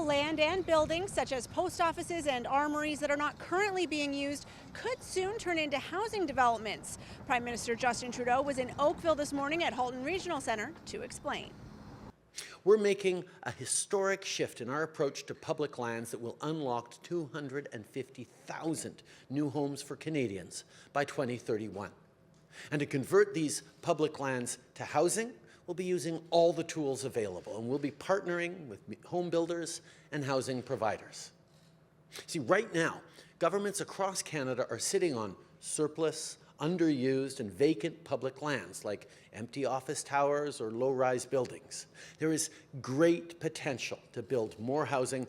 the land and buildings, such as post offices and armories that are not currently being used, could soon turn into housing developments. Prime Minister Justin Trudeau was in Oakville this morning at Halton Regional Centre to explain. We're making a historic shift in our approach to public lands that will unlock 250,000 new homes for Canadians by 2031. And to convert these public lands to housing, we'll be using all the tools available, and we'll be partnering with home builders and housing providers. See, right now, governments across Canada are sitting on surplus, underused and vacant public lands like empty office towers or low-rise buildings. There is great potential to build more housing,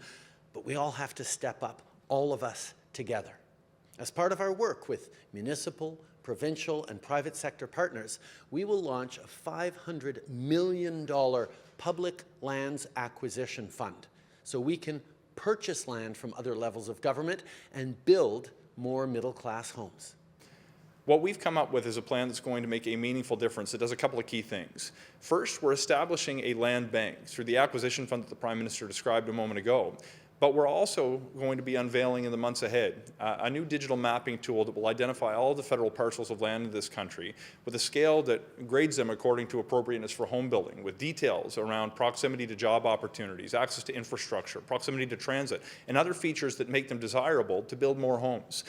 but we all have to step up, all of us together. As part of our work with municipal, provincial and private sector partners, we will launch a $500 million public lands acquisition fund so we can purchase land from other levels of government and build more middle-class homes. What we've come up with is a plan that's going to make a meaningful difference. It does a couple of key things. First, we're establishing a land bank through the acquisition fund that the Prime Minister described a moment ago. But we're also going to be unveiling in the months ahead a new digital mapping tool that will identify all the federal parcels of land in this country with a scale that grades them according to appropriateness for home building, with details around proximity to job opportunities, access to infrastructure, proximity to transit, and other features that make them desirable to build more homes.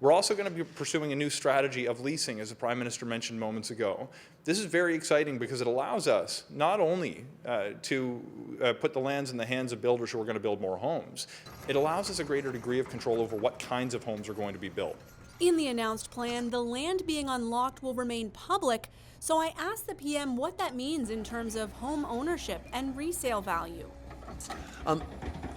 We're also going to be pursuing a new strategy of leasing, as the Prime Minister mentioned moments ago. This is very exciting because it allows us not only to put the lands in the hands of builders who are going to build more homes, it allows us a greater degree of control over what kinds of homes are going to be built. In the announced plan, the land being unlocked will remain public, so I asked the PM what that means in terms of home ownership and resale value.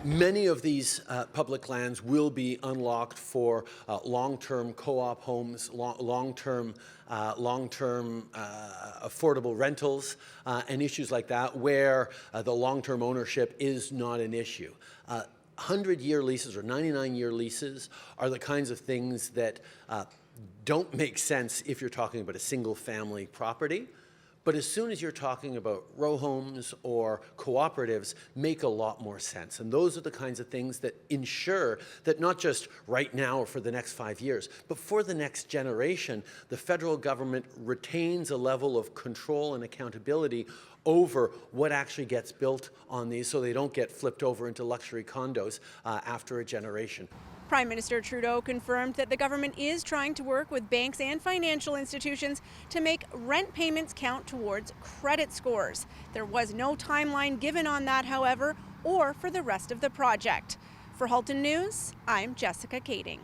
Many of these public lands will be unlocked for long-term co-op homes, long-term affordable rentals, and issues like that, where the long-term ownership is not an issue. 100-year leases or 99-year leases are the kinds of things that don't make sense if you're talking about a single-family property. But as soon as you're talking about row homes or cooperatives, make a lot more sense. And those are the kinds of things that ensure that not just right now or for the next 5 years, but for the next generation, the federal government retains a level of control and accountability over what actually gets built on these so they don't get flipped over into luxury condos after a generation. Prime Minister Trudeau confirmed that the government is trying to work with banks and financial institutions to make rent payments count towards credit scores. There was no timeline given on that, however, or for the rest of the project. For Halton News, I'm Jessica Kaitting.